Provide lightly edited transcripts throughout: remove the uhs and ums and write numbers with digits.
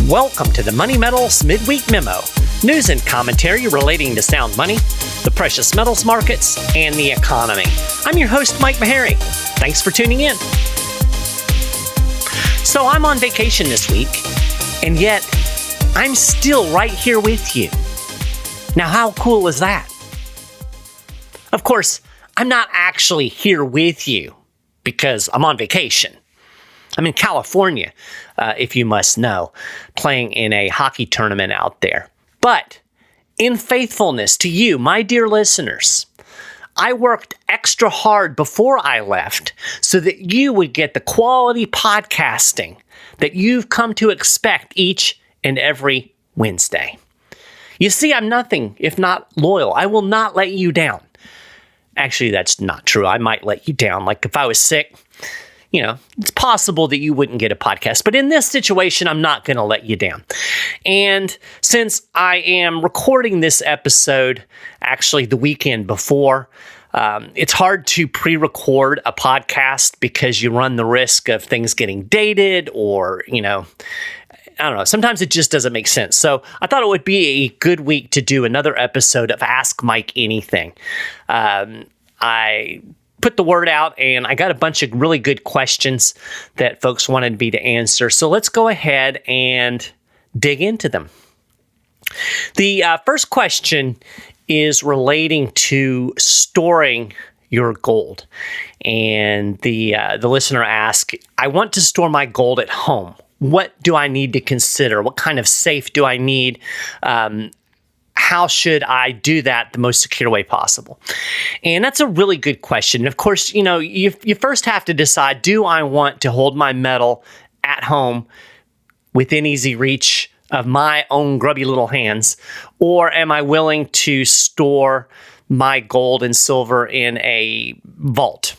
Welcome to the Metals Midweek Memo, news and commentary relating to sound money, the precious metals markets, and the economy. I'm your host, Mike Maharrey. Thanks for tuning in. So I'm on vacation this week, and yet I'm still right here with you. Now, how cool is that? Of course, I'm not actually here with you because I'm on vacation. I'm in California, if you must know, playing in a hockey tournament out there. But in faithfulness to you, my dear listeners, I worked extra hard before I left so that you would get the quality podcasting that you've come to expect each and every Wednesday. You see, I'm nothing if not loyal. I will not let you down. Actually, that's not true. I might let you down. Like if I was sick, it's possible that you wouldn't get a podcast. But in this situation, I'm not going to let you down. And since I am recording this episode actually the weekend before, it's hard to pre-record a podcast because you run the risk of things getting dated or, I don't know. Sometimes it just doesn't make sense. So I thought it would be a good week to do another episode of Ask Mike Anything. I put the word out and I got a bunch of really good questions that folks wanted me to answer. So let's go ahead and dig into them. The first question is relating to storing your gold. And the listener asked, I want to store my gold at home. What do I need to consider? What kind of safe do I need? How should I do that the most secure way possible? And that's a really good question. Of course, you first have to decide, do I want to hold my metal at home within easy reach of my own grubby little hands, or am I willing to store my gold and silver in a vault?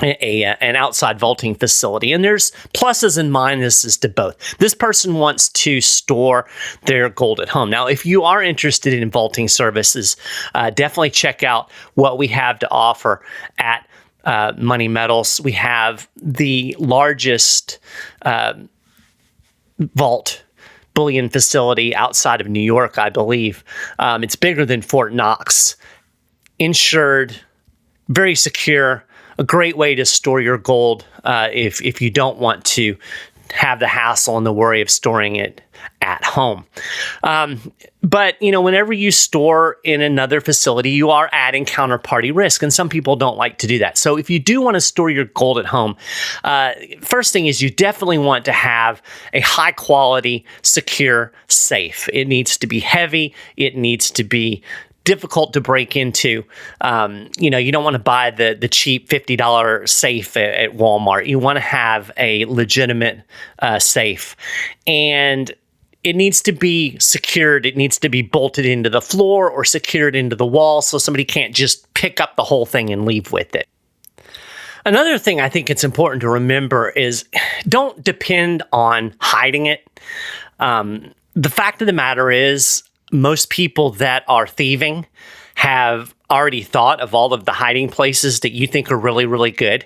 An outside vaulting facility. And there's pluses and minuses to both. This person wants to store their gold at home. Now, if you are interested in vaulting services, definitely check out what we have to offer at Money Metals. We have the largest vault bullion facility outside of New York, I believe. It's bigger than Fort Knox. Insured, very secure. A great way to store your gold if you don't want to have the hassle and the worry of storing it at home. But, whenever you store in another facility, you are adding counterparty risk, and some people don't like to do that. So if you do want to store your gold at home, first thing is you definitely want to have a high quality, secure safe. It needs to be heavy. It needs to be difficult to break into. You don't want to buy the cheap $50 safe at Walmart. You want to have a legitimate safe. And it needs to be secured. It needs to be bolted into the floor or secured into the wall so somebody can't just pick up the whole thing and leave with it. Another thing I think it's important to remember is don't depend on hiding it. The fact of the matter is, most people that are thieving have already thought of all of the hiding places that you think are really, really good.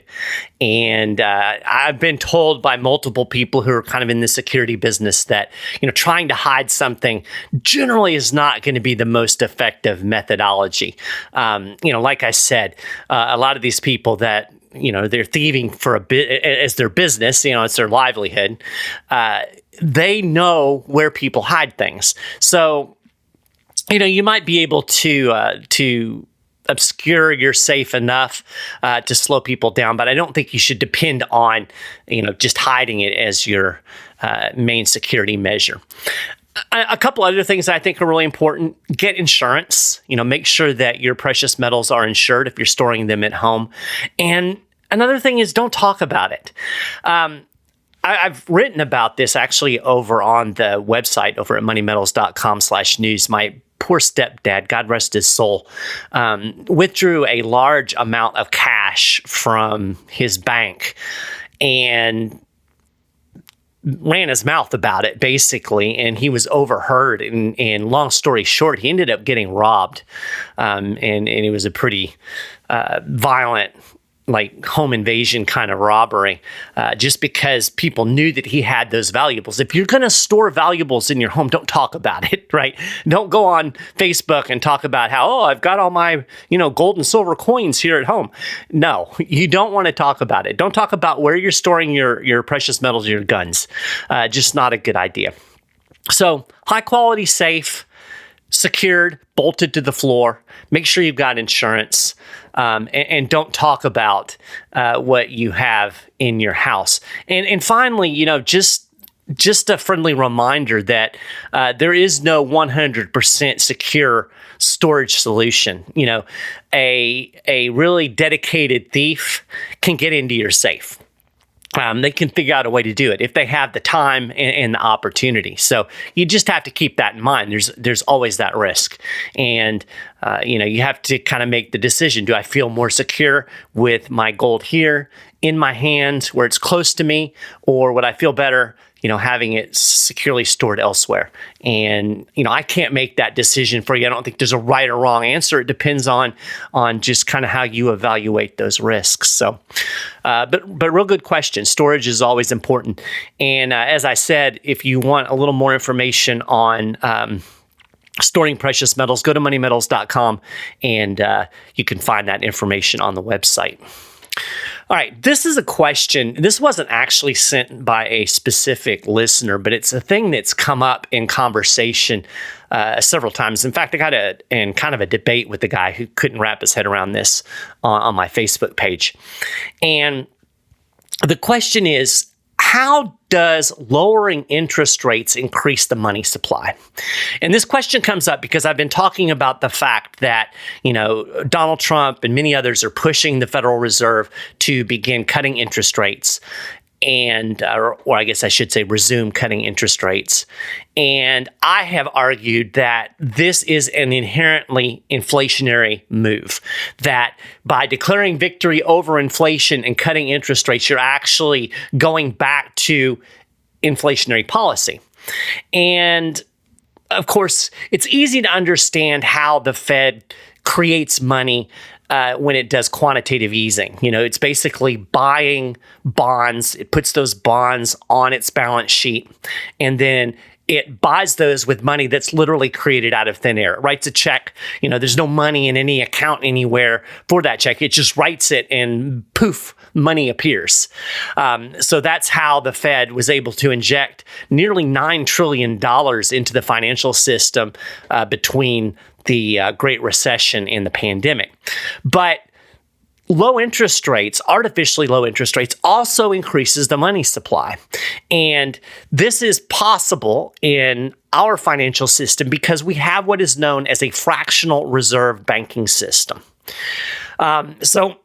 And I've been told by multiple people who are kind of in the security business that, trying to hide something generally is not going to be the most effective methodology. Like I said, a lot of these people that, they're thieving for a bit as their business, it's their livelihood. They know where people hide things. So, you might be able to obscure your safe enough to slow people down, but I don't think you should depend on, just hiding it as your main security measure. A couple other things I think are really important. Get insurance. Make sure that your precious metals are insured if you're storing them at home. And another thing is don't talk about it. I've written about this actually over on the website over at moneymetals.com/news. My poor stepdad, God rest his soul, withdrew a large amount of cash from his bank and ran his mouth about it, basically, and he was overheard. And long story short, he ended up getting robbed, and it was a pretty violent like home invasion kind of robbery, just because people knew that he had those valuables. If you're going to store valuables in your home, don't talk about it, right? Don't go on Facebook and talk about how, oh, I've got all my, gold and silver coins here at home. No, you don't want to talk about it. Don't talk about where you're storing your precious metals, your guns. Just not a good idea. So high quality safe, secured, bolted to the floor. Make sure you've got insurance, and don't talk about what you have in your house. And finally, just a friendly reminder that there is no 100% secure storage solution. A really dedicated thief can get into your safe. They can figure out a way to do it if they have the time and the opportunity. So you just have to keep that in mind. There's always that risk. And, you have to kind of make the decision. Do I feel more secure with my gold here in my hand where it's close to me? Or would I feel better, having it securely stored elsewhere? And, I can't make that decision for you. I don't think there's a right or wrong answer. It depends on just kind of how you evaluate those risks. So, but real good question. Storage is always important. And as I said, if you want a little more information on storing precious metals, go to moneymetals.com and you can find that information on the website. All right, this is a question. This wasn't actually sent by a specific listener, but it's a thing that's come up in conversation several times. In fact, I got in kind of a debate with the guy who couldn't wrap his head around this on my Facebook page. And the question is, how does lowering interest rates increase the money supply? And this question comes up because I've been talking about the fact that, Donald Trump and many others are pushing the Federal Reserve to begin cutting interest rates. Or I guess I should say resume cutting interest rates. And I have argued that this is an inherently inflationary move, that by declaring victory over inflation and cutting interest rates, you're actually going back to inflationary policy. And of course, it's easy to understand how the Fed creates money when it does quantitative easing. It's basically buying bonds. It puts those bonds on its balance sheet, and then it buys those with money that's literally created out of thin air. It writes a check. There's no money in any account anywhere for that check. It just writes it and poof, money appears. So that's how the Fed was able to inject nearly $9 trillion into the financial system between the Great Recession and the pandemic. But low interest rates, artificially low interest rates, also increases the money supply. And this is possible in our financial system because we have what is known as a fractional reserve banking system. So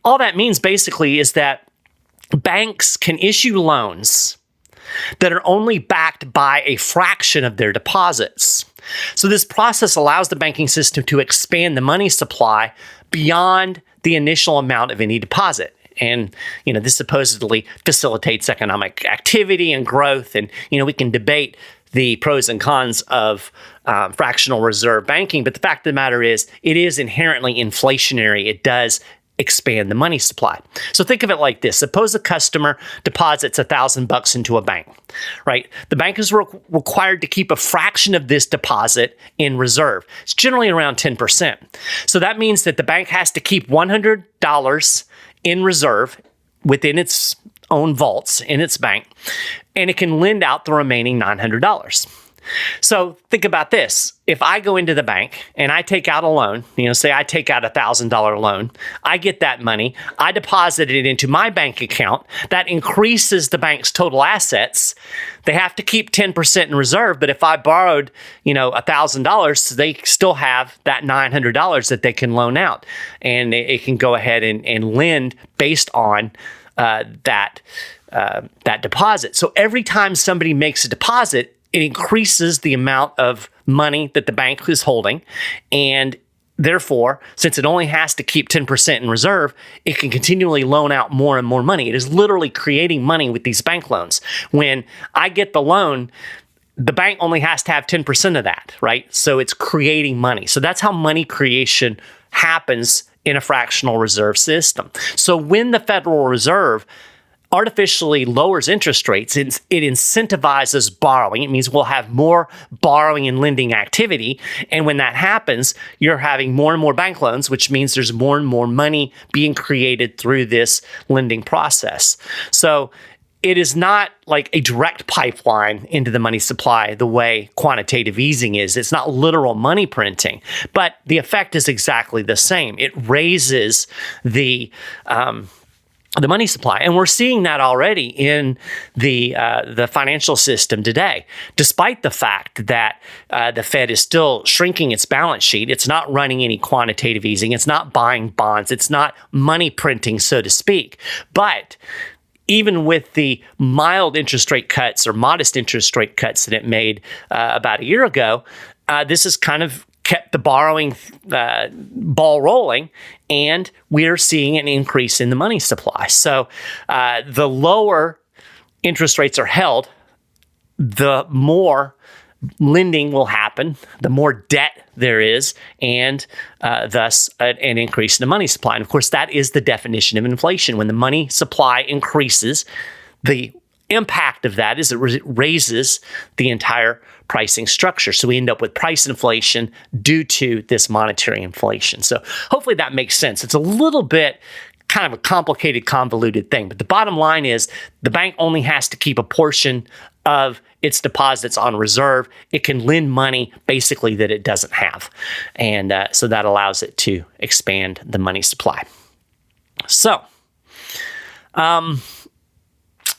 all that means basically is that banks can issue loans that are only backed by a fraction of their deposits. So this process allows the banking system to expand the money supply beyond the initial amount of any deposit. And, this supposedly facilitates economic activity and growth. And, we can debate the pros and cons of fractional reserve banking. But the fact of the matter is, it is inherently inflationary. It does expand the money supply. So think of it like this. Suppose a customer deposits $1,000 into a bank, right? The bank is required to keep a fraction of this deposit in reserve. It's generally around 10%. So that means that the bank has to keep $100 in reserve within its own vaults in its bank, and it can lend out the remaining $900. So think about this. If I go into the bank and I take out a loan, say I take out $1,000 loan, I get that money, I deposit it into my bank account, that increases the bank's total assets. They have to keep 10% in reserve, but if I borrowed, $1,000, they still have that $900 that they can loan out, and it can go ahead and lend based on that deposit. So every time somebody makes a deposit, it increases the amount of money that the bank is holding, and therefore, since it only has to keep 10% in reserve, it can continually loan out more and more money. It is literally creating money with these bank loans. When I get the loan, the bank only has to have 10% of that, right? So it's creating money. So that's how money creation happens in a fractional reserve system. So when the Federal Reserve artificially lowers interest rates, it incentivizes borrowing. It means we'll have more borrowing and lending activity. And when that happens, you're having more and more bank loans, which means there's more and more money being created through this lending process. So it is not like a direct pipeline into the money supply the way quantitative easing is. It's not literal money printing, but the effect is exactly the same. It raises the money supply, and we're seeing that already in the financial system today. Despite the fact that the Fed is still shrinking its balance sheet, it's not running any quantitative easing, it's not buying bonds, it's not money printing, so to speak. But even with the mild interest rate cuts or modest interest rate cuts that it made about a year ago, this has kind of kept the borrowing ball rolling, and we're seeing an increase in the money supply. So the lower interest rates are held, the more lending will happen, the more debt there is, and thus an increase in the money supply. And of course, that is the definition of inflation. When the money supply increases, the impact of that is it raises the entire pricing structure. So we end up with price inflation due to this monetary inflation. So hopefully that makes sense. It's a little bit kind of a complicated, convoluted thing. But the bottom line is the bank only has to keep a portion of its deposits on reserve. It can lend money basically that it doesn't have. And so that allows it to expand the money supply. So,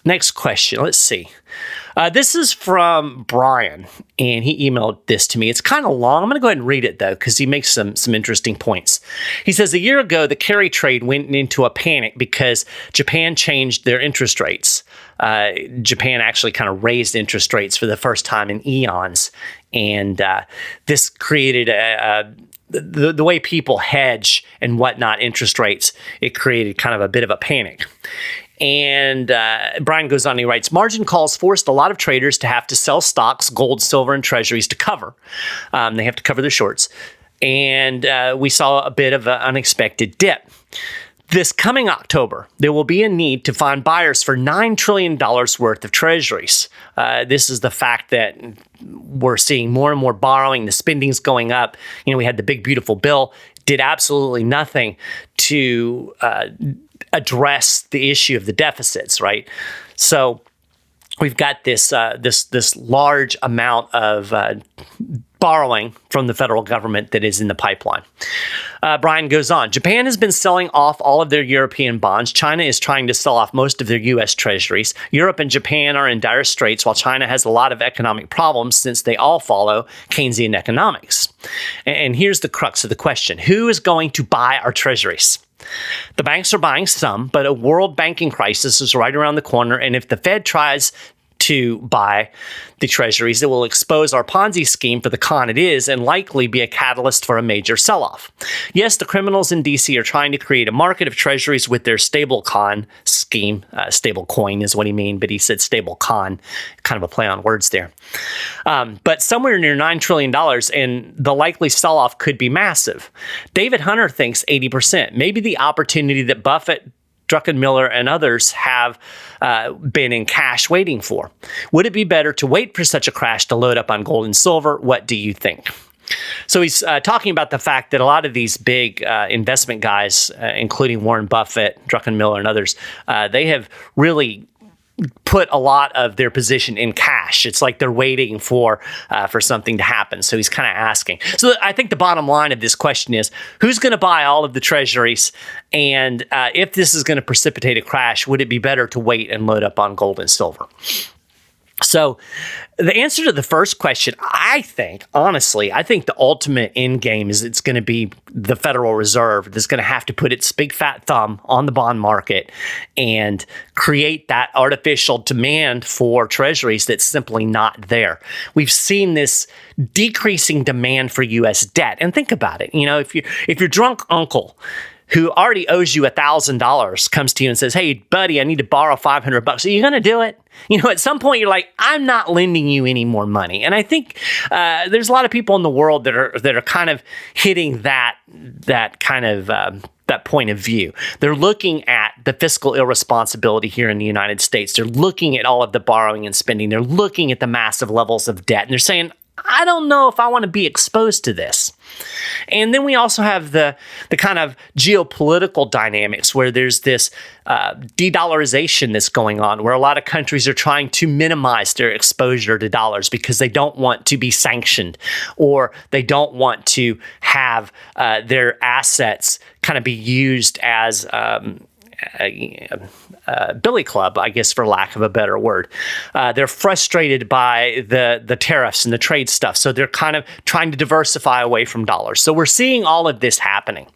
next question. Let's see. This is from Brian, and he emailed this to me. It's kind of long. I'm going to go ahead and read it, though, because he makes some interesting points. He says, a year ago, the carry trade went into a panic because Japan changed their interest rates. Japan actually kind of raised interest rates for the first time in eons, and this created the way people hedge and whatnot interest rates. It created kind of a bit of a panic. And Brian goes on, he writes, margin calls forced a lot of traders to have to sell stocks, gold, silver, and treasuries to cover. They have to cover their shorts. And we saw a bit of an unexpected dip. This coming October, there will be a need to find buyers for $9 trillion worth of treasuries. This is the fact that we're seeing more and more borrowing. The spending's going up. You know, we had the big, beautiful bill, did absolutely nothing to address the issue of the deficits, right? So we've got this large amount of borrowing from the federal government that is in the pipeline. Brian goes on, Japan has been selling off all of their European bonds. China is trying to sell off most of their U.S. treasuries. Europe and Japan are in dire straits, while China has a lot of economic problems since they all follow Keynesian economics. And here's the crux of the question. Who is going to buy our treasuries? The banks are buying some, but a world banking crisis is right around the corner, and if the Fed tries to buy the treasuries, it will expose our Ponzi scheme for the con it is and likely be a catalyst for a major sell-off. Yes, the criminals in D.C. are trying to create a market of treasuries with their stable con scheme. Stable coin is what he mean, but he said stable con, kind of a play on words there. But somewhere near $9 trillion, and the likely sell-off could be massive. David Hunter thinks 80%. Maybe the opportunity that Buffett, Druckenmiller, and others have been in cash waiting for. Would it be better to wait for such a crash to load up on gold and silver? What do you think? So he's talking about the fact that a lot of these big investment guys, including Warren Buffett, Druckenmiller, and others, they have really put a lot of their position in cash. It's like they're waiting for something to happen. So he's kind of asking. So I think the bottom line of this question is, who's going to buy all of the treasuries? And if this is going to precipitate a crash, would it be better to wait and load up on gold and silver? So the answer to the first question, I think the ultimate end game is it's going to be the Federal Reserve that's going to have to put its big fat thumb on the bond market and create that artificial demand for treasuries that's simply not there. We've seen this decreasing demand for U.S. debt. And think about it. You know, if your drunk uncle who already owes you $1,000 comes to you and says, "Hey, buddy, I need to borrow $500. Are you going to do it?" At some point you're like, "I'm not lending you any more money." And I think there's a lot of people in the world that are kind of hitting that kind of that point of view. They're looking at the fiscal irresponsibility here in the United States. They're looking at all of the borrowing and spending. They're looking at the massive levels of debt, and they're saying, "I don't know if I want to be exposed to this." And then we also have the kind of geopolitical dynamics where there's this de-dollarization that's going on, where a lot of countries are trying to minimize their exposure to dollars because they don't want to be sanctioned, or they don't want to have their assets kind of be used as billy club, I guess, for lack of a better word. They're frustrated by the tariffs and the trade stuff, so they're kind of trying to diversify away from dollars. So we're seeing all of this happening.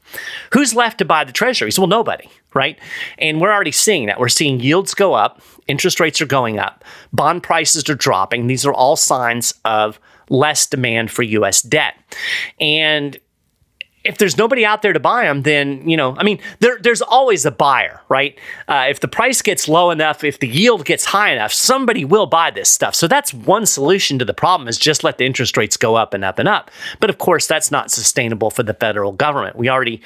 Who's left to buy the treasuries? Well, nobody, right? And we're already seeing that. We're seeing yields go up, interest rates are going up, bond prices are dropping. These are all signs of less demand for U.S. debt. And if there's nobody out there to buy them, then, there's always a buyer, right? If the price gets low enough, if the yield gets high enough, somebody will buy this stuff. So that's one solution to the problem, is just let the interest rates go up and up and up. But of course, that's not sustainable for the federal government. We already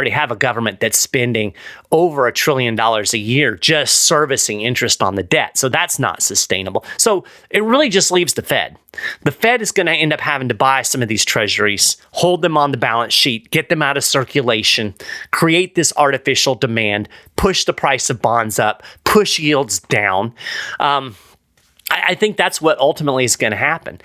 have a government that's spending over $1 trillion a year just servicing interest on the debt. So that's not sustainable. So it really just leaves the Fed. The Fed is going to end up having to buy some of these treasuries, hold them on the balance sheet, get them out of circulation, create this artificial demand, push the price of bonds up, push yields down. I think that's what ultimately is going to happen.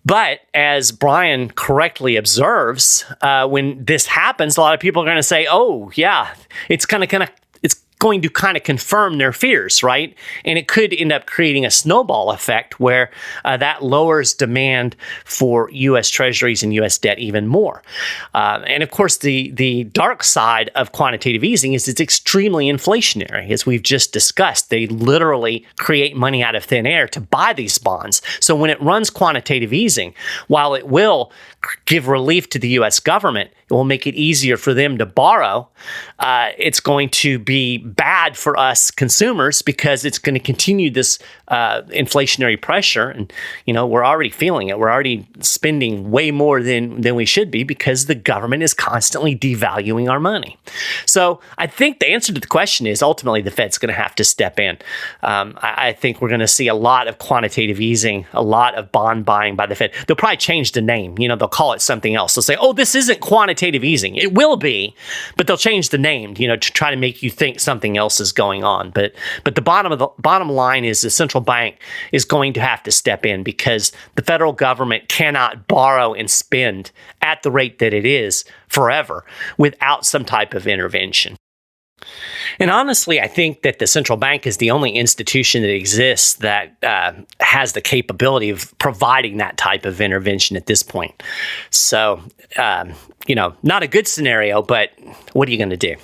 But as Brian correctly observes, when this happens, a lot of people are going to say, "Oh, yeah, it's going to kind of confirm their fears," right? And it could end up creating a snowball effect where that lowers demand for U.S. treasuries and U.S. debt even more. And of course, the dark side of quantitative easing is it's extremely inflationary, as we've just discussed. They literally create money out of thin air to buy these bonds. So when it runs quantitative easing, while it will give relief to the U.S. government, it will make it easier for them to borrow. It's going to be bad for us consumers because it's going to continue this inflationary pressure. And, we're already feeling it. We're already spending way more than we should be because the government is constantly devaluing our money. So I think the answer to the question is ultimately the Fed's going to have to step in. I think we're going to see a lot of quantitative easing, a lot of bond buying by the Fed. They'll probably change the name. They'll call it something else. They'll say, "Oh, this isn't quantitative easing." It will be, but they'll change the name, to try to make you think something else is going on. But the bottom line is the central bank is going to have to step in because the federal government cannot borrow and spend at the rate that it is forever without some type of intervention. And honestly, I think that the central bank is the only institution that exists that has the capability of providing that type of intervention at this point. So, not a good scenario, but what are you going to do?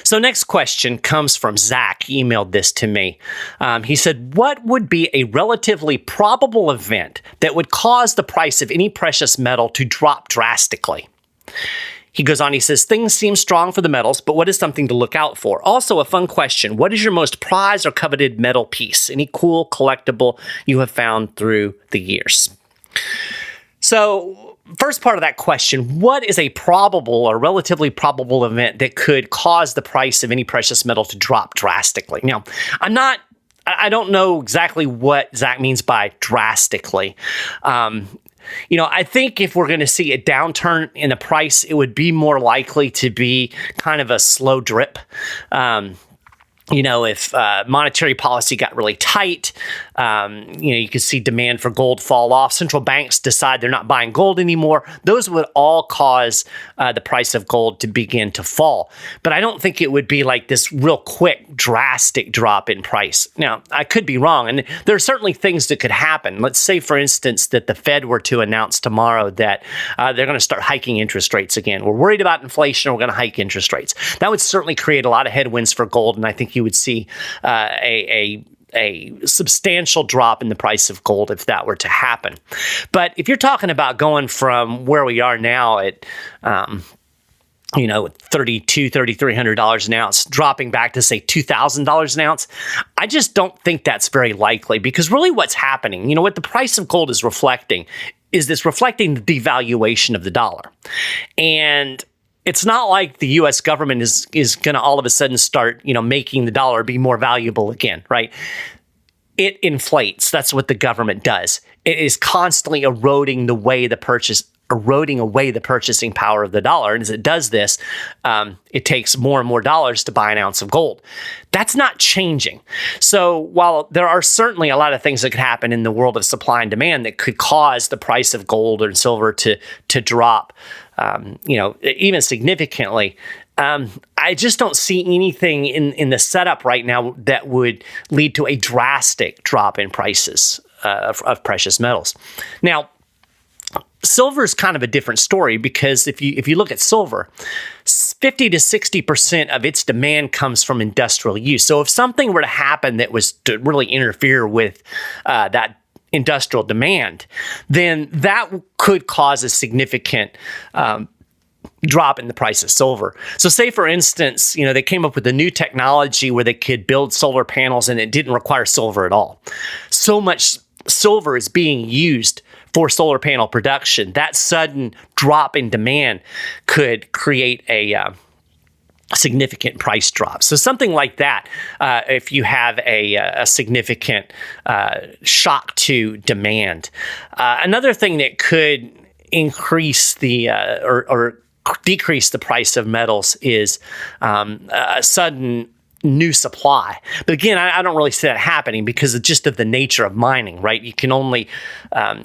So next question comes from Zach. He emailed this to me. He said, "What would be a relatively probable event that would cause the price of any precious metal to drop drastically?" He goes on, he says, "Things seem strong for the metals, but what is something to look out for? Also, a fun question. What is your most prized or coveted metal piece? Any cool collectible you have found through the years?" So first part of that question, what is a probable or relatively probable event that could cause the price of any precious metal to drop drastically? Now, I don't know exactly what Zach means by drastically. I think if we're going to see a downturn in the price, it would be more likely to be kind of a slow drip. If monetary policy got really tight, you could see demand for gold fall off. Central banks decide they're not buying gold anymore. Those would all cause the price of gold to begin to fall. But I don't think it would be like this real quick, drastic drop in price. Now, I could be wrong, and there are certainly things that could happen. Let's say, for instance, that the Fed were to announce tomorrow that they're going to start hiking interest rates again. We're worried about inflation, we're going to hike interest rates. That would certainly create a lot of headwinds for gold, and I think you would see a substantial drop in the price of gold if that were to happen. But if you're talking about going from where we are now at $3,200, $3,300 an ounce, dropping back to say $2,000 an ounce. I just don't think that's very likely, because really what's happening, what the price of gold is reflecting the devaluation of the dollar. And it's not like the U.S. government is going to all of a sudden start, making the dollar be more valuable again, right? It inflates. That's what the government does. It is constantly eroding away the purchasing power of the dollar. And as it does this, it takes more and more dollars to buy an ounce of gold. That's not changing. So while there are certainly a lot of things that could happen in the world of supply and demand that could cause the price of gold or silver to drop, even significantly, I just don't see anything in the setup right now that would lead to a drastic drop in prices of precious metals. Now, silver is kind of a different story, because if you look at silver, 50 to 60% of its demand comes from industrial use. So if something were to happen that was to really interfere with that industrial demand, then that could cause a significant drop in the price of silver. So say, for instance, they came up with a new technology where they could build solar panels and it didn't require silver at all. So much silver is being used for solar panel production. That sudden drop in demand could create a significant price drop. So something like that, if you have a significant shock to demand. Another thing that could increase or decrease the price of metals is a sudden new supply. But again, I don't really see that happening because of the nature of mining, right? You can only,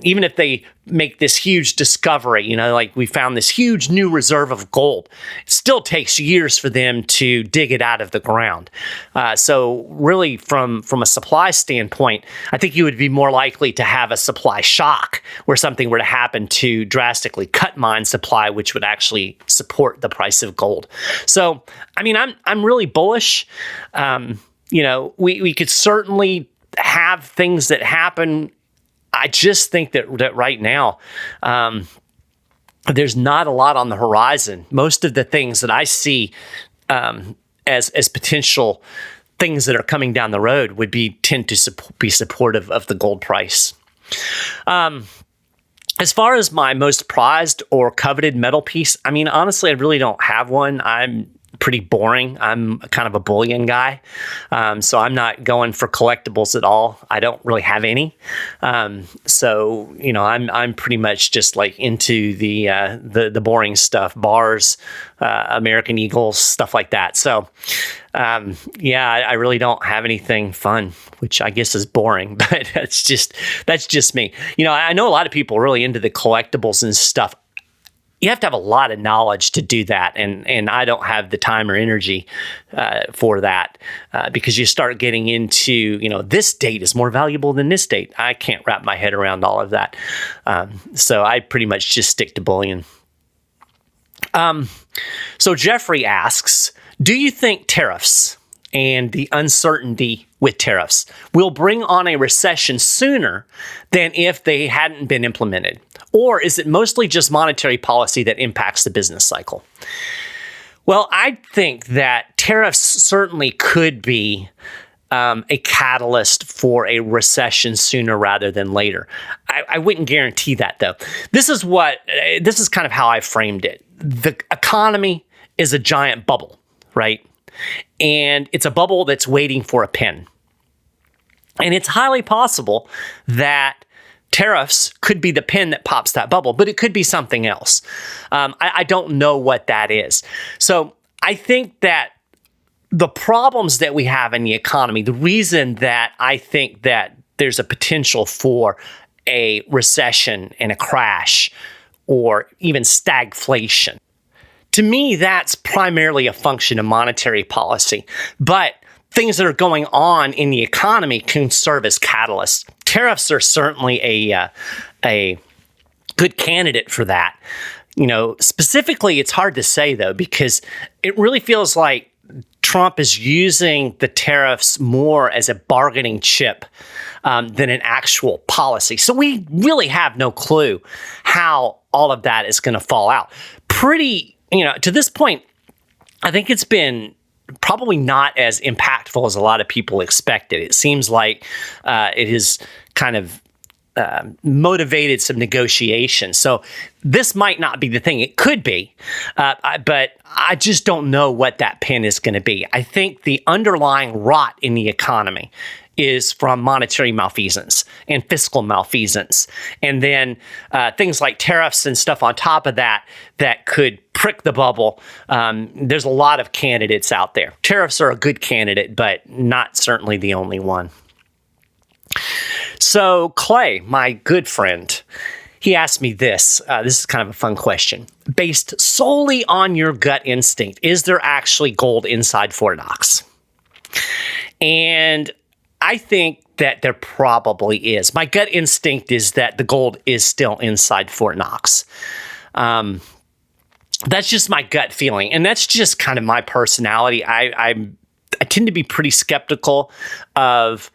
even if they make this huge discovery, like we found this huge new reserve of gold, it still takes years for them to dig it out of the ground. So really from a supply standpoint, I think you would be more likely to have a supply shock where something were to happen to drastically cut mine supply, which would actually support the price of gold. So, I'm really bullish. We could certainly have things that happen. I just think that right now, there's not a lot on the horizon. Most of the things that I see as potential things that are coming down the road would tend to be supportive of the gold price. As far as my most prized or coveted metal piece, honestly, I really don't have one. I'm pretty boring. I'm kind of a bullion guy. So I'm not going for collectibles at all. I don't really have any. So, I'm pretty much just like into the boring stuff, bars, American Eagles, stuff like that. So, I really don't have anything fun, which I guess is boring, but that's just me. I know a lot of people are really into the collectibles and stuff. You have to have a lot of knowledge to do that, and I don't have the time or energy for that because you start getting into, this date is more valuable than this date. I can't wrap my head around all of that. So I pretty much just stick to bullion. So Jeffrey asks, do you think tariffs and the uncertainty with tariffs will bring on a recession sooner than if they hadn't been implemented? Or is it mostly just monetary policy that impacts the business cycle? Well, I think that tariffs certainly could be a catalyst for a recession sooner rather than later. I wouldn't guarantee that, though. This is kind of how I framed it. The economy is a giant bubble, right? And it's a bubble that's waiting for a pin. And it's highly possible that tariffs could be the pin that pops that bubble, but it could be something else. I don't know what that is. So I think that the problems that we have in the economy, the reason that I think that there's a potential for a recession and a crash or even stagflation, to me, that's primarily a function of monetary policy. But things that are going on in the economy can serve as catalysts. Tariffs are certainly a good candidate for that. Specifically, it's hard to say, though, because it really feels like Trump is using the tariffs more as a bargaining chip than an actual policy. So we really have no clue how all of that is going to fall out. Pretty to this point, I think it's been probably not as impactful as a lot of people expected. It seems like it has kind of motivated some negotiation. So this might not be the thing. It could be, but I just don't know what that pin is going to be. I think the underlying rot in the economy is from monetary malfeasance and fiscal malfeasance. And then things like tariffs and stuff on top of that could prick the bubble. There's a lot of candidates out there. Tariffs are a good candidate, but not certainly the only one. So Clay, my good friend, he asked me this. This is kind of a fun question. Based solely on your gut instinct, is there actually gold inside Fort Knox? And I think that there probably is. My gut instinct is that the gold is still inside Fort Knox. That's just my gut feeling. And that's just kind of my personality. I tend to be pretty skeptical of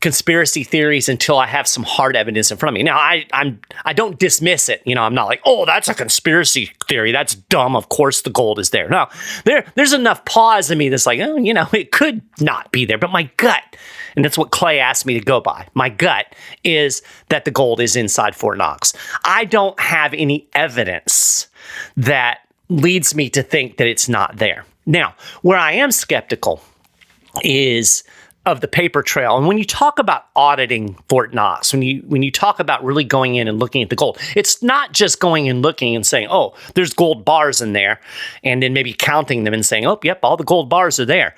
conspiracy theories until I have some hard evidence in front of me. Now, I don't dismiss it. I'm not like, oh, that's a conspiracy theory. That's dumb. Of course the gold is there. No, there's enough pause in me that's like, oh, it could not be there. But my gut, and that's what Clay asked me to go by, my gut is that the gold is inside Fort Knox. I don't have any evidence that leads me to think that it's not there. Now, where I am skeptical is of the paper trail. And when you talk about auditing Fort Knox, when you talk about really going in and looking at the gold, it's not just going and looking and saying, oh, there's gold bars in there, and then maybe counting them and saying, oh, yep, all the gold bars are there.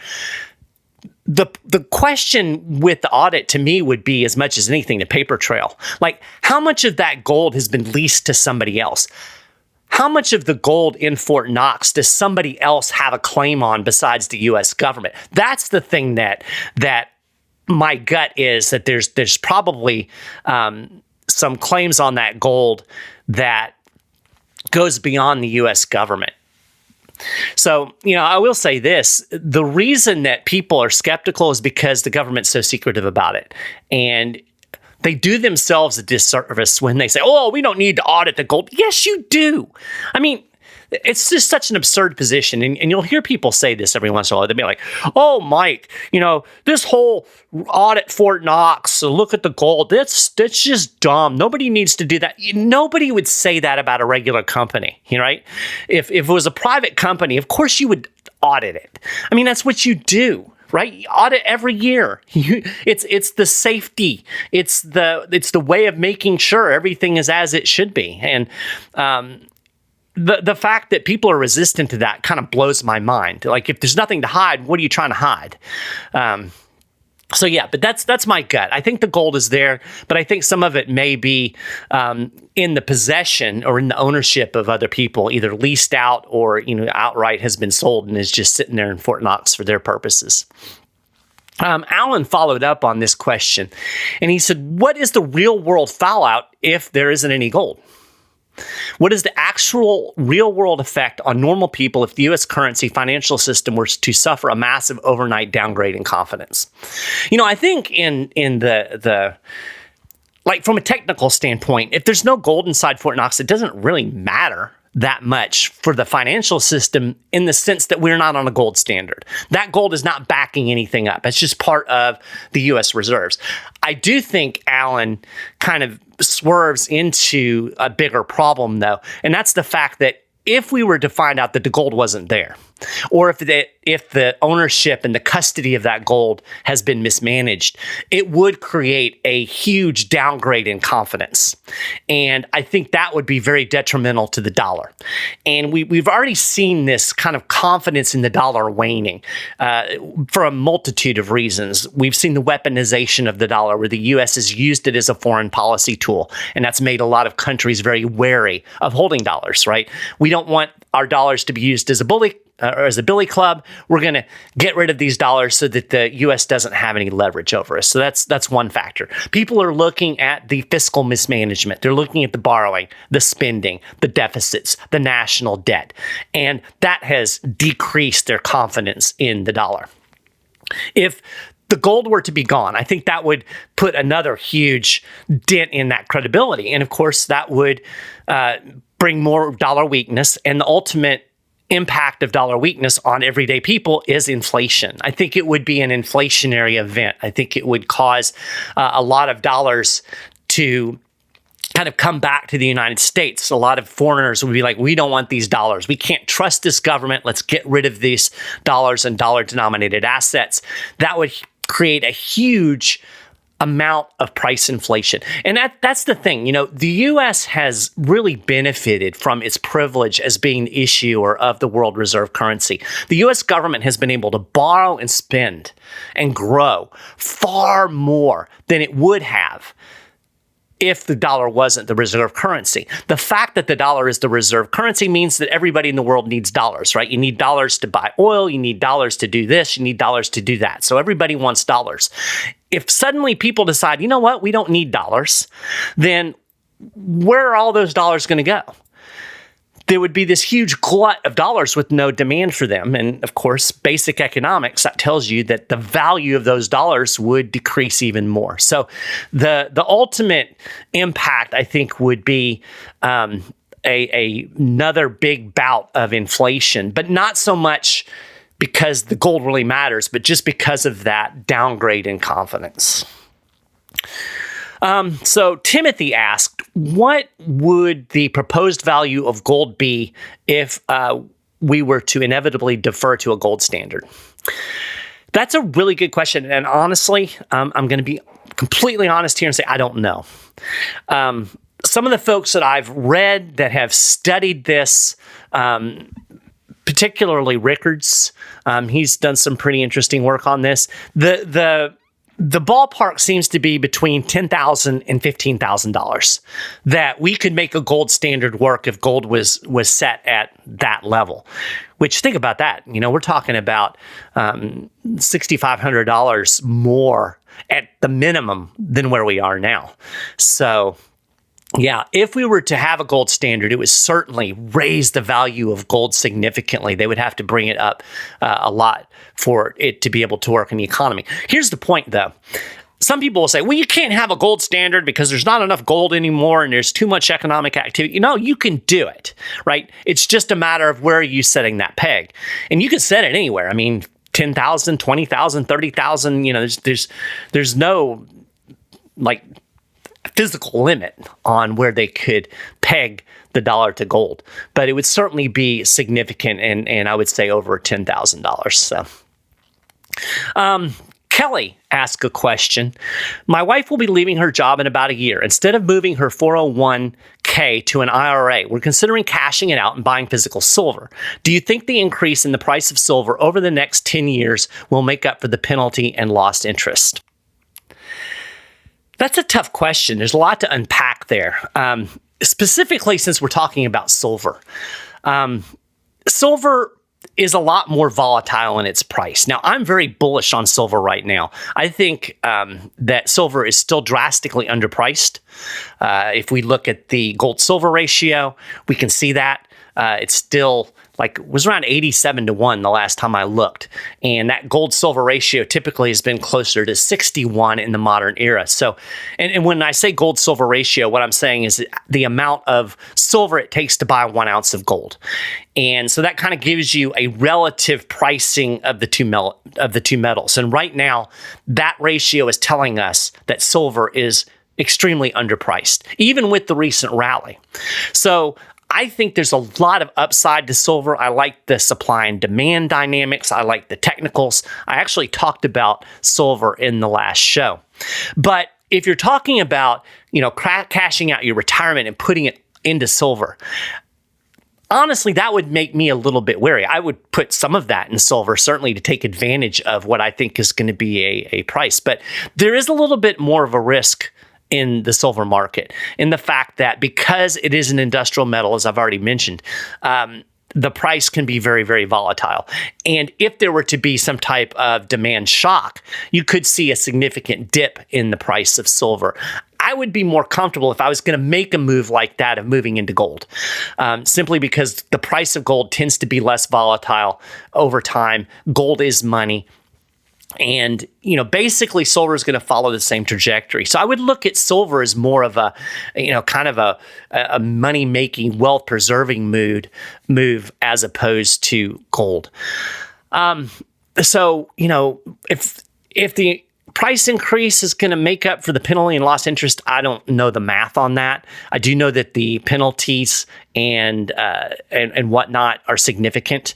The question with the audit to me would be, as much as anything, the paper trail. Like, how much of that gold has been leased to somebody else? How much of the gold in Fort Knox does somebody else have a claim on besides the U.S. government? That's the thing that my gut is, that there's probably some claims on that gold that goes beyond the U.S. government. So, I will say this. The reason that people are skeptical is because the government's so secretive about it. And they do themselves a disservice when they say, oh, we don't need to audit the gold. Yes, you do. I mean, it's just such an absurd position. And you'll hear people say this every once in a while. They'll be like, oh, Mike, this whole audit Fort Knox, so look at the gold. That's just dumb. Nobody needs to do that. Nobody would say that about a regular company, right? If it was a private company, of course you would audit it. I mean, that's what you do. Right? You audit every year. It's the safety. It's the way of making sure everything is as it should be. And the fact that people are resistant to that kind of blows my mind. Like, if there's nothing to hide, what are you trying to hide? So yeah, but that's my gut. I think the gold is there, but I think some of it may be in the possession or in the ownership of other people, either leased out or outright has been sold and is just sitting there in Fort Knox for their purposes. Alan followed up on this question, and he said, "What is the real world fallout if there isn't any gold? What is the actual real-world effect on normal people if the U.S. currency financial system were to suffer a massive overnight downgrade in confidence?" I think in the like, from a technical standpoint, if there's no gold inside Fort Knox, it doesn't really matter that much for the financial system, in the sense that we're not on a gold standard. That gold is not backing anything up. It's just part of the U.S. reserves. I do think Alan kind of swerves into a bigger problem, though, and that's the fact that if we were to find out that the gold wasn't there, or if the ownership and the custody of that gold has been mismanaged, it would create a huge downgrade in confidence. And I think that would be very detrimental to the dollar. And we've already seen this kind of confidence in the dollar waning for a multitude of reasons. We've seen the weaponization of the dollar, where the U.S. has used it as a foreign policy tool, and that's made a lot of countries very wary of holding dollars, right? We don't want our dollars to be used as a bully or as a billy club. We're going to get rid of these dollars so that the U.S. doesn't have any leverage over us. So that's one factor. People are looking at the fiscal mismanagement. They're looking at the borrowing, the spending, the deficits, the national debt, and that has decreased their confidence in the dollar. If the gold were to be gone, I think that would put another huge dent in that credibility. And of course, that would bring more dollar weakness, and the ultimate impact of dollar weakness on everyday people is inflation. I think it would be an inflationary event. I think it would cause a lot of dollars to kind of come back to the United States. A lot of foreigners would be like, we don't want these dollars. We can't trust this government. Let's get rid of these dollars and dollar-denominated assets. That would create a huge amount of price inflation. And that's the thing. The U.S. has really benefited from its privilege as being the issuer of the world reserve currency. The U.S. government has been able to borrow and spend and grow far more than it would have if the dollar wasn't the reserve currency. The fact that the dollar is the reserve currency means that everybody in the world needs dollars, right? You need dollars to buy oil, you need dollars to do this, you need dollars to do that. So everybody wants dollars. If suddenly people decide, you know what, we don't need dollars, then where are all those dollars going to go? There would be this huge glut of dollars with no demand for them. And of course, basic economics, that tells you that the value of those dollars would decrease even more. So the ultimate impact, I think, would be another big bout of inflation, but not so much because the gold really matters, but just because of that downgrade in confidence. So Timothy asked, what would the proposed value of gold be if we were to inevitably defer to a gold standard? That's a really good question. And honestly, I'm going to be completely honest here and say, I don't know. Some of the folks that I've read that have studied this, particularly Rickards, he's done some pretty interesting work on this. The ballpark seems to be between $10,000 and $15,000 that we could make a gold standard work if gold was set at that level. Which, think about that. We're talking about $6,500 more at the minimum than where we are now. So, yeah, if we were to have a gold standard, it would certainly raise the value of gold significantly. They would have to bring it up a lot for it to be able to work in the economy. Here's the point, though. Some people will say, well, you can't have a gold standard because there's not enough gold anymore and there's too much economic activity. You can do it, right? It's just a matter of where are you setting that peg. And you can set it anywhere. I mean, 10,000, 20,000, 30,000, there's no, physical limit on where they could peg the dollar to gold, but it would certainly be significant, and I would say over $10,000. So, Kelly asked a question. My wife will be leaving her job in about a year. Instead of moving her 401k to an IRA, we're considering cashing it out and buying physical silver. Do you think the increase in the price of silver over the next 10 years will make up for the penalty and lost interest? That's a tough question. There's a lot to unpack there, specifically since we're talking about silver. Silver is a lot more volatile in its price. Now, I'm very bullish on silver right now. I think that silver is still drastically underpriced. If we look at the gold-silver ratio, we can see that. It's still was around 87-1 the last time I looked. And that gold-silver ratio typically has been closer to 61 in the modern era. So, and when I say gold-silver ratio, what I'm saying is the amount of silver it takes to buy 1 ounce of gold. And so that kind of gives you a relative pricing of the two metals. And right now, that ratio is telling us that silver is extremely underpriced, even with the recent rally. So I think there's a lot of upside to silver. I like the supply and demand dynamics. I like the technicals. I actually talked about silver in the last show. But if you're talking about, cashing out your retirement and putting it into silver, honestly, that would make me a little bit wary. I would put some of that in silver, certainly to take advantage of what I think is going to be a price. But there is a little bit more of a risk in the silver market, in the fact that because it is an industrial metal, as I've already mentioned, the price can be very, very volatile. And if there were to be some type of demand shock, you could see a significant dip in the price of silver. I would be more comfortable if I was going to make a move like that of moving into gold, simply because the price of gold tends to be less volatile over time. Gold is money. And, basically silver is going to follow the same trajectory. So I would look at silver as more of a, kind of a money-making, wealth-preserving move as opposed to gold. So, if the price increase is going to make up for the penalty and lost interest, I don't know the math on that. I do know that the penalties and whatnot are significant.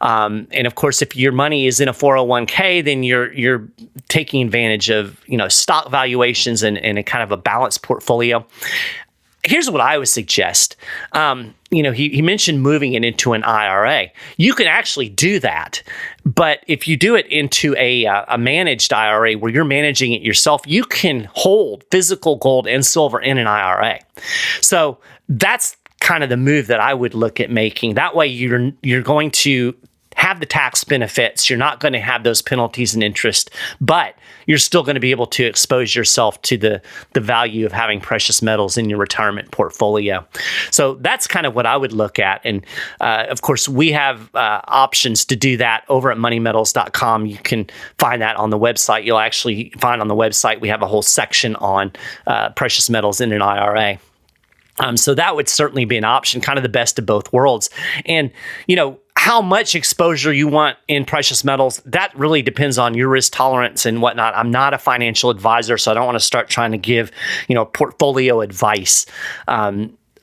And of course, if your money is in a 401k, then you're taking advantage of stock valuations and a kind of a balanced portfolio. Here's what I would suggest. He mentioned moving it into an IRA. You can actually do that, but if you do it into a managed IRA where you're managing it yourself, you can hold physical gold and silver in an IRA. So that's kind of the move that I would look at making. That way, you're going to have the tax benefits. You're not going to have those penalties and interest, but you're still going to be able to expose yourself to the value of having precious metals in your retirement portfolio. So that's kind of what I would look at. And of course, we have options to do that over at moneymetals.com. You can find that on the website. You'll actually find on the website, we have a whole section on precious metals in an IRA. So that would certainly be an option, kind of the best of both worlds. And, how much exposure you want in precious metals, that really depends on your risk tolerance and whatnot. I'm not a financial advisor, so I don't want to start trying to give, portfolio advice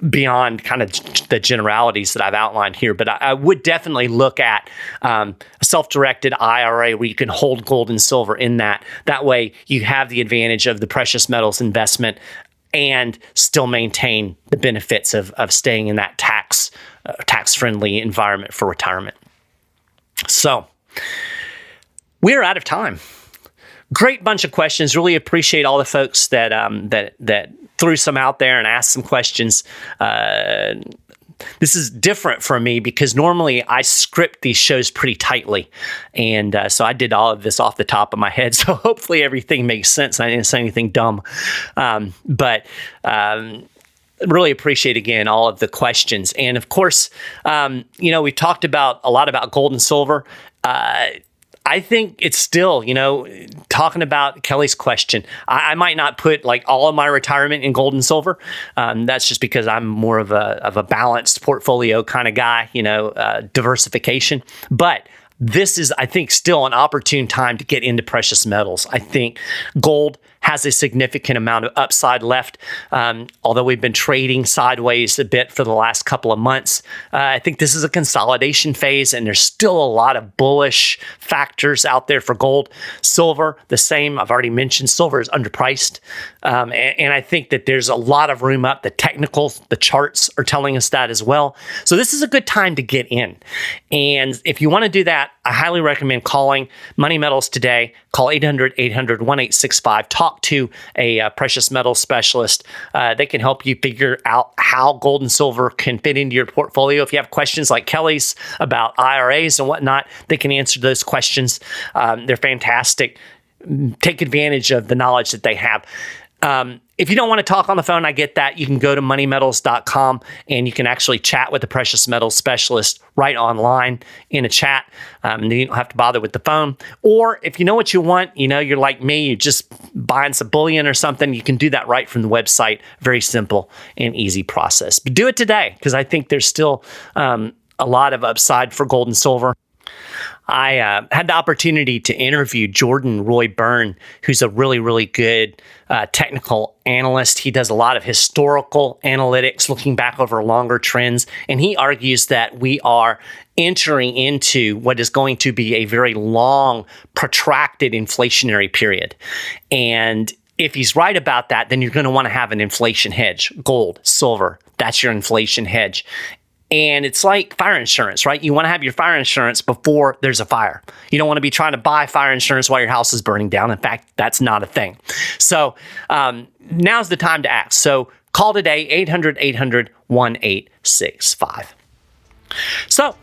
beyond kind of the generalities that I've outlined here. But I would definitely look at a self-directed IRA where you can hold gold and silver in that. That way you have the advantage of the precious metals investment and still maintain the benefits of staying in that tax-friendly environment for retirement. So we're out of time. Great bunch of questions. Really appreciate all the folks that threw some out there and asked some questions. This is different for me because normally I script these shows pretty tightly. And so I did all of this off the top of my head. So hopefully everything makes sense. I didn't say anything dumb. But really appreciate, again, all of the questions. And of course, we've talked a lot about gold and silver. I think it's still, talking about Kelly's question, I might not put like all of my retirement in gold and silver. That's just because I'm more of a balanced portfolio kind of guy, diversification. But this is, I think, still an opportune time to get into precious metals. I think gold has a significant amount of upside left. Although we've been trading sideways a bit for the last couple of months, I think this is a consolidation phase, and there's still a lot of bullish factors out there for gold. Silver, the same. I've already mentioned silver is underpriced. And I think that there's a lot of room up. The technicals, the charts are telling us that as well. So this is a good time to get in. And if you want to do that, I highly recommend calling Money Metals today. Call 800-800-1865. Talk to a precious metals specialist. They can help you figure out how gold and silver can fit into your portfolio. If you have questions like Kelly's about IRAs and whatnot, they can answer those questions. They're fantastic. Take advantage of the knowledge that they have. If you don't want to talk on the phone, I get that. You can go to moneymetals.com and you can actually chat with the precious metals specialist right online in a chat. And you don't have to bother with the phone. Or if you know what you want, you're like me, you're just buying some bullion or something, you can do that right from the website. Very simple and easy process. But do it today, because I think there's still a lot of upside for gold and silver. I had the opportunity to interview Jordan Roy Byrne, who's a really, really good technical analyst. He does a lot of historical analytics, looking back over longer trends, and he argues that we are entering into what is going to be a very long, protracted inflationary period. And if he's right about that, then you're going to want to have an inflation hedge. Gold, silver, that's your inflation hedge. And it's like fire insurance, right? You want to have your fire insurance before there's a fire. You don't want to be trying to buy fire insurance while your house is burning down. In fact, that's not a thing. So now's the time to act. So call today, 800-800-1865. So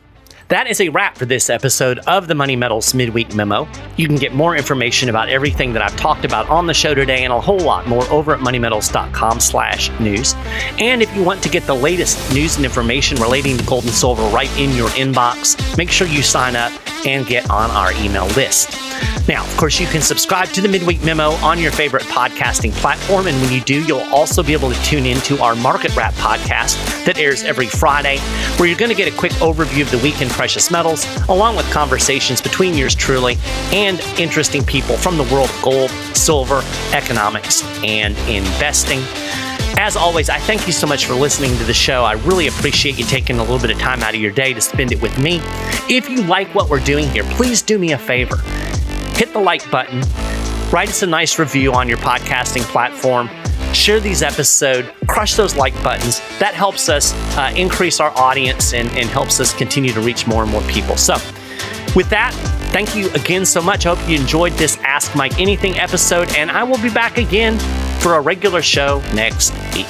That is a wrap for this episode of the Money Metals Midweek Memo. You can get more information about everything that I've talked about on the show today and a whole lot more over at moneymetals.com/news. And if you want to get the latest news and information relating to gold and silver right in your inbox, make sure you sign up and get on our email list. Now, of course, you can subscribe to the Midweek Memo on your favorite podcasting platform. And when you do, you'll also be able to tune into our Market Wrap podcast that airs every Friday, where you're going to get a quick overview of the week in precious metals, along with conversations between yours truly and interesting people from the world of gold, silver, economics, and investing. As always, I thank you so much for listening to the show. I really appreciate you taking a little bit of time out of your day to spend it with me. If you like what we're doing here, please do me a favor. Hit the like button, write us a nice review on your podcasting platform, share these episodes, crush those like buttons. That helps us increase our audience and helps us continue to reach more and more people. So with that, thank you again so much. I hope you enjoyed this Ask Mike Anything episode, and I will be back again for a regular show next week.